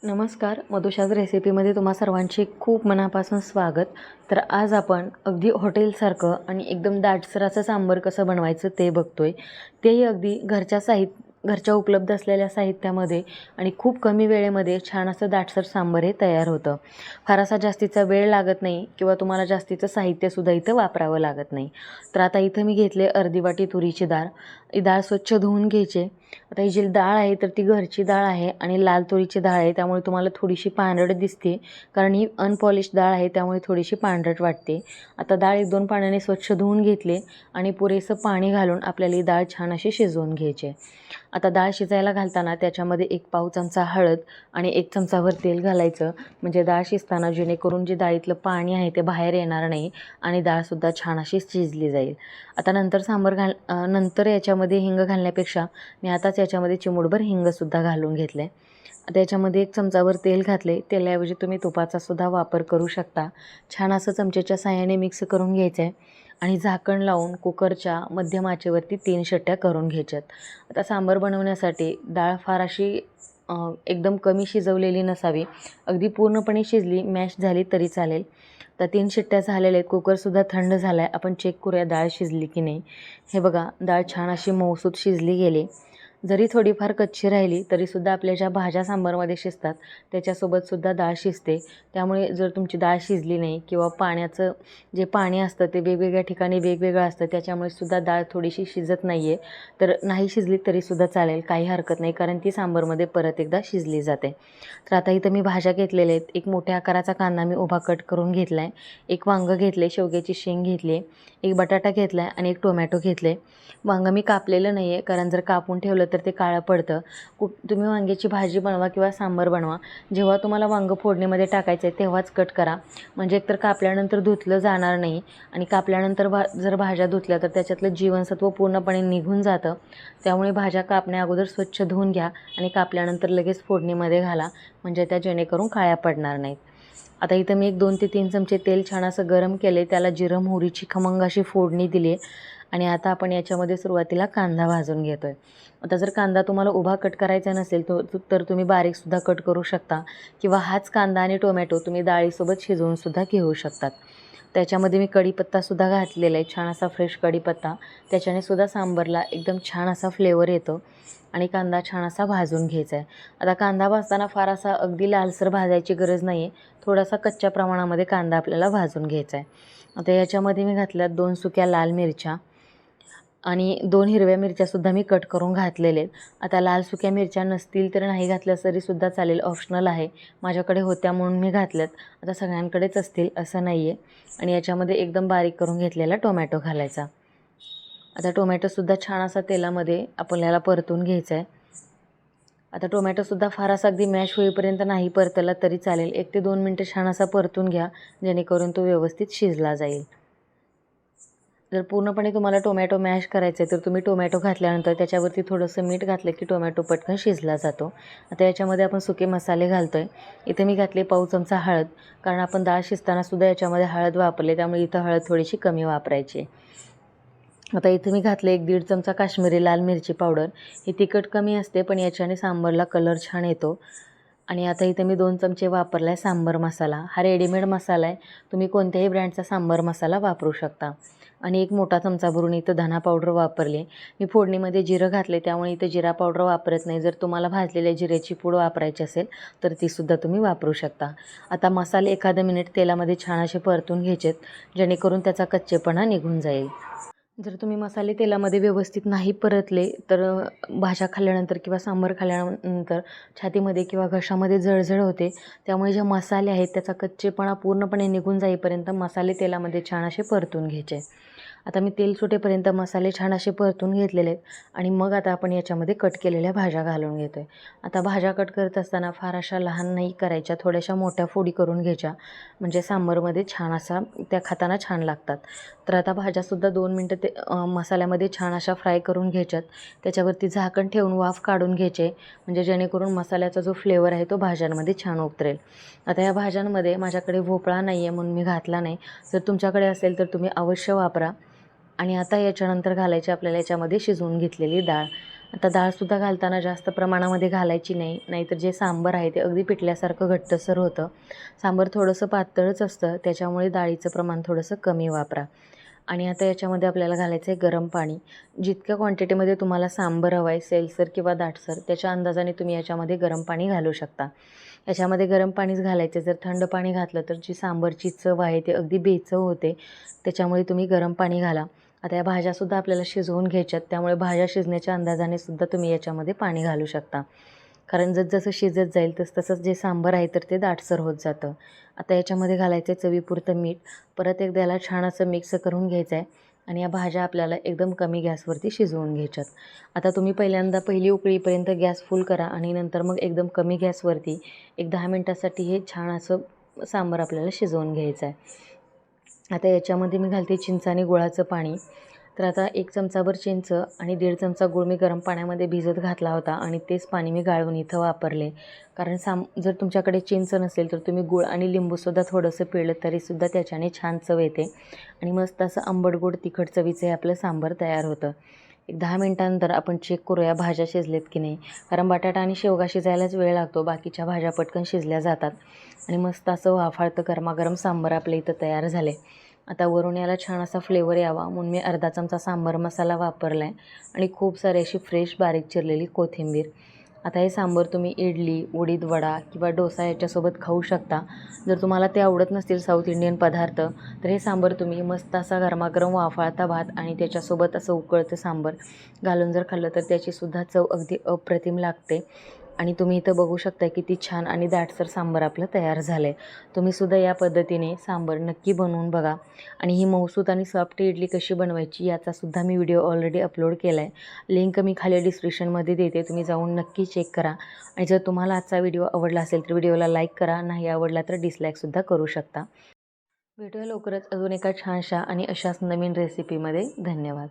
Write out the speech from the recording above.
नमस्कार, मधुशाज रेसिपीमध्ये तुम्हा सर्वांचे खूप मनापासून स्वागत। तर आज आपण अगदी हॉटेलसारखं आणि एकदम दाटसर असं सांबार कसं बनवायचं ते बघतोय। तेही अगदी घरच्या उपलब्ध असलेल्या साहित्यामध्ये आणि खूप कमी वेळेमध्ये छान असं दाटसर सांबार हे तयार होतं। फार असा जास्तीचा वेळ लागत नाही किंवा तुम्हाला जास्तीचं साहित्यसुद्धा इथं वापरावं लागत नाही। तर आता इथं मी घेतले अर्धी वाटी तुरीची डाळ। ही डाळ स्वच्छ धुवून घ्यायची। आता ही जी डाळ आहे तर ती घरची डाळ आहे आणि लाल तुरीची डाळ आहे, त्यामुळे तुम्हाला थोडीशी पांढरट दिसते, कारण ही अनपॉलिश डाळ आहे त्यामुळे थोडीशी पांढरट वाटते। आता डाळ 1-2 पाण्याने स्वच्छ धुवून घेतले आणि पुरेसं पाणी घालून आपल्याला ही डाळ छान अशी शिजवून घ्यायची। आता डाळ शिजायला घालताना त्याच्यामध्ये 1 पाव चमचा हळद आणि 1 चमचाभर तेल घालायचं, म्हणजे डाळ शिजताना जेणेकरून जे डाळीतलं पाणी आहे ते बाहेर येणार नाही आणि डाळसुद्धा छान अशी शिजली जाईल। आता नंतर याच्यामध्ये हिंग घालण्यापेक्षा मी आताच याच्यामध्ये चिमूटभर हिंगसुद्धा घालून घेतले। आता याच्यामध्ये 1 चमचाभर तेल घातले। तेलाऐवजी तुम्ही तुपाचासुद्धा वापर करू शकता। छान असं चमचेच्या साहाय्याने मिक्स करून घ्यायचं आहे आणि झाकण लावून कुकरच्या मध्यम आचेवरती 3 शिट्ट्या करून घ्यायच्यात। आता सांबार बनवण्यासाठी डाळ फार अशी एकदम कमी शिजवलेली नसावी, अगदी पूर्णपणे शिजली मॅश झाली तरी चालेल। तर 3 शिट्ट्या झालेल्या आहेत। कुकरसुद्धा थंड झाला आहे। आपण चेक करूया डाळ शिजली की नाही। हे बघा, डाळ छान अशी मऊसूत शिजली गेली। जरी थोडीफार कच्ची राहिली तरीसुद्धा आपल्या ज्या भाज्या सांबारमध्ये शिजतात त्याच्यासोबतसुद्धा डाळ शिजते। त्यामुळे जर तुमची डाळ शिजली नाही किंवा पाण्याचं जे पाणी असतं ते वेगवेगळ्या ठिकाणी वेगवेगळं असतं, त्याच्यामुळे सुद्धा डाळ थोडीशी शिजत नाही आहे, तर नाही शिजली तरीसुद्धा चालेल, काही हरकत नाही, कारण ती सांबारमध्ये परत एकदा शिजली जाते। तर आता इथं मी भाज्या घेतलेल्या आहेत। 1 मोठ्या आकाराचा कांदा मी उभा कट करून घेतला आहे, 1 वांगं घेतले, शेवग्याची शेंग घेतली, 1 बटाटा घेतला आहे आणि 1 टोमॅटो घेतले। वांगं मी कापलेलं नाही आहे, कारण जर कापून ठेवलं तर ते काळं पडतं। तुम्ही वांग्याची भाजी बनवा किंवा सांबार बनवा, जेव्हा तुम्हाला वांगं फोडणीमध्ये टाकायचं आहे तेव्हाच कट करा, म्हणजे एकतर कापल्यानंतर धुतलं जाणार नाही आणि कापल्यानंतर जर भाज्या धुतल्या तर त्याच्यातलं जीवनसत्व पूर्णपणे निघून जातं। त्यामुळे भाज्या कापण्या अगोदर स्वच्छ धुवून घ्या आणि कापल्यानंतर लगेच फोडणीमध्ये घाला, म्हणजे त्या जेणेकरून काळ्या पडणार नाहीत। आता इथं मी 1-2 ते 3 चमचे तेल छान असं गरम केले, त्याला जिरं मोहरीची खमंग अशी फोडणी दिली आणि आता आपण याच्यामध्ये सुरुवातीला कांदा भाजून घेतोय। आता जर कांदा तुम्हाला उभा कट करायचा नसेल तर तुम्ही बारीकसुद्धा कट करू शकता किंवा हाच कांदा आणि टोमॅटो तुम्ही डाळीसोबत शिजवूनसुद्धा घेऊ शकतात। त्याच्यामध्ये मी कढीपत्तासुद्धा घातलेला आहे, छान असा फ्रेश कढीपत्ता, त्याच्याने सुद्धा सांबारला एकदम छान असा फ्लेवर येतो आणि कांदा छान असा भाजून घ्यायचा आहे। आता कांदा भाजताना फार असा अगदी लालसर भाजायची गरज नाही आहे, थोडासा कच्च्या प्रमाणामध्ये कांदा आपल्याला भाजून घ्यायचा आहे। आता याच्यामध्ये मी घातल्या 2 सुक्या लाल मिरच्या आणि 2 हिरव्या मिरच्यासुद्धा मी कट करून घातलेले आहेत। आता लाल सुक्या मिरच्या नसतील तर नाही घातल्या तरीसुद्धा चालेल, ऑप्शनल आहे, माझ्याकडे होत्या म्हणून मी घातल्यात। आता सगळ्यांकडेच असतील असं नाही आहे। आणि याच्यामध्ये एकदम बारीक करून घेतलेला टोमॅटो घालायचा। आता टोमॅटोसुद्धा छान असा तेलामध्ये आपल्याला परतून घ्यायचा आहे। आता टोमॅटोसुद्धा फार असा अगदी मॅश होईपर्यंत नाही परतला तरी चालेल, 1 ते 2 मिनटं छान असा परतून घ्या, जेणेकरून तो व्यवस्थित शिजला जाईल। जर पूर्णपणे तुम्हाला टोमॅटो मॅश करायचं आहे तर तुम्ही टोमॅटो घातल्यानंतर त्याच्यावरती थोडंसं मीठ घातलं की टोमॅटो पटकन शिजला जातो। आता याच्यामध्ये आपण सुके मसाले घालतो आहे। इथे मी घातले पाव चमचा हळद, कारण आपण डाळ शिजतानासुद्धा याच्यामध्ये हळद वापरले, त्यामुळे इथं हळद थोडीशी कमी वापरायची। आता इथे मी घातले 1-1.5 चमचा काश्मीरी लाल मिरची पावडर, ही तिखट कमी असते पण याच्याने सांबारला कलर छान येतो। आणि आता इथे मी 2 चमचे वापरला आहे सांबार मसाला, हा रेडीमेड मसाला आहे, तुम्ही कोणत्याही ब्रँडचा सांबार मसाला वापरू शकता। आणि 1 मोठा चमचा भरून इथं धना पावडर वापरले। मी फोडणीमध्ये जिरं घातले त्यामुळे इथं जिरा पावडर वापरत नाही, जर तुम्हाला भाजलेल्या जिऱ्याची पूड वापरायची असेल तर तीसुद्धा तुम्ही वापरू शकता। आता मसाले 1 मिनिट तेलामध्ये छान असे परतून घ्यायचेत, जेणेकरून त्याचा कच्चेपणा निघून जाईल। जर तुम्ही मसाले तेलामध्ये व्यवस्थित नाही परतले तर भाज्या खाल्ल्यानंतर किंवा सांबार खाल्ल्यानंतर छातीमध्ये किंवा घशामध्ये जळजळ होते, त्यामुळे जे मसाले आहेत त्याचा कच्चेपणा पूर्णपणे निघून जाईपर्यंत मसाले तेलामध्ये छान असे परतून घ्यायचे। आता मी तेल सुटेपर्यंत मसाले छान असे परतून घेतलेले आहेत आणि मग आता आपण याच्यामध्ये कट केलेल्या भाज्या घालून घेतो आहे। आता भाज्या कट करत असताना फार अशा लहान नाही करायच्या, थोड्याशा मोठ्या फोडी करून घ्यायच्या, म्हणजे सांबारमध्ये छान असा त्या खाताना छान लागतात। तर आता भाज्यासुद्धा 2 मिनटं मसाल्यामध्ये छान अशा फ्राय करून घ्यायच्यात, त्याच्यावरती झाकण ठेवून वाफ काढून घ्यायचे, म्हणजे जेणेकरून मसाल्याचा जो फ्लेवर आहे तो भाज्यांमध्ये छान उतरेल। आता या भाज्यांमध्ये माझ्याकडे भोपळा नाही आहे म्हणून मी घातला नाही, जर तुमच्याकडे असेल तर तुम्ही अवश्य वापरा। आणि आता याच्यानंतर घालायची आपल्याला याच्यामध्ये शिजवून घेतलेली डाळ। आता डाळसुद्धा घालताना जास्त प्रमाणामध्ये घालायची नाही, नाहीतर जे सांबार आहे ते अगदी पिठल्यासारखं घट्टसर होतं. सांबार थोडंसं पातळच असतं, त्याच्यामुळे डाळीचं प्रमाण थोडंसं कमी वापरा. आणि आता याच्यामध्ये आपल्याला घालायचं आहे गरम पाणी. जितक्या क्वांटिटीमध्ये तुम्हाला सांबार हवं आहे, सेलसर किंवा दाटसर, त्याच्या अंदाजाने तुम्ही याच्यामध्ये गरम पाणी घालू शकता. याच्यामध्ये गरम पाणीच घालायचं. जर थंड पाणी घातलं तर जी सांबारची चव आहे ती अगदी बेचव होते. त्याच्यामुळे तुम्ही गरम पाणी घाला. आता या भाज्यासुद्धा आपल्याला शिजवून घ्यायच्यात, त्यामुळे भाज्या शिजण्याच्या अंदाजाने सुद्धा तुम्ही याच्यामध्ये पाणी घालू शकता. कारण जसजसं शिजत जाईल तसतसंच जे सांबार आहे तर ते दाटसर होत जातं. आता याच्यामध्ये घालायचं आहे चवीपुरतं मीठ. परत एकदा याला छान असं मिक्स करून घ्यायचं आहे आणि या भाज्या आपल्याला एकदम कमी गॅसवरती शिजवून घ्यायच्यात. आता तुम्ही पहिल्यांदा पहिली उकळीपर्यंत गॅस फुल करा आणि नंतर मग एकदम कमी गॅसवरती एक 10 मिनटासाठी हे छान असं सांबार आपल्याला शिजवून घ्यायचं आहे. आता याच्यामध्ये मी घालते चिंच आणि गुळाचं पाणी. तर आता 1 चमचाभर चिंच आणि 1.5 चमचा गूळ मी गरम पाण्यामध्ये भिजत घातला होता आणि तेच पाणी मी गाळून इथं वापरले. कारण जर तुमच्याकडे चिंच नसेल तर तुम्ही गूळ आणि लिंबूसुद्धा थोडंसं पिळलं तरीसुद्धा त्याच्याने छान चव येते आणि मस्त असं आंबट गोड तिखट चवीचं हे आपलं सांबार तयार होतं. एक 10 मिनटानंतर आपण चेक करूया भाज्या शिजलेत की नाही. कारण बटाटा आणि शेवगा शिजायलाच वेळ लागतो, बाकीच्या भाज्या पटकन शिजल्या जातात आणि मस्त असं वाफाळतं गरमागरम सांबार आपल्या इथं तयार झाले. आता वरून याला छान असा फ्लेवर यावा म्हणून मी अर्धा चमचा सांबार मसाला वापरला आहे आणि खूप सारी अशी फ्रेश बारीक चिरलेली कोथिंबीर. आता हे सांबार तुम्ही इडली, उडीद वडा किंवा डोसा याच्यासोबत खाऊ शकता. जर तुम्हाला ते आवडत नसतील साऊथ इंडियन पदार्थ तर हे सांबार तुम्ही मस्त असा गरमागरम वाफाळता भात आणि त्याच्यासोबत असं उकळतं सांबार घालून जर खाल्लं तर त्याचीसुद्धा चव अगदी अप्रतिम लागते. आणि तुम्ही इथं बघू शकता किती छान आणि दाटसर सांबार आपलं तयार झालं आहे. तुम्हीसुद्धा या पद्धतीने सांबार नक्की बनवून बघा. आणि ही मऊसूत आणि सॉफ्ट इडली कशी बनवायची याचासुद्धा मी व्हिडिओ ऑलरेडी अपलोड केला आहे. लिंक मी खाली डिस्क्रिप्शनमध्ये देते, तुम्ही जाऊन नक्की चेक करा. आणि जर तुम्हाला आजचा व्हिडिओ आवडला असेल तर व्हिडिओला लाईक करा, नाही आवडला तर डिसलाईकसुद्धा करू शकता. भेटूया लवकरच अजून एका छानशा आणि अशाच नवीन रेसिपीमध्ये. धन्यवाद.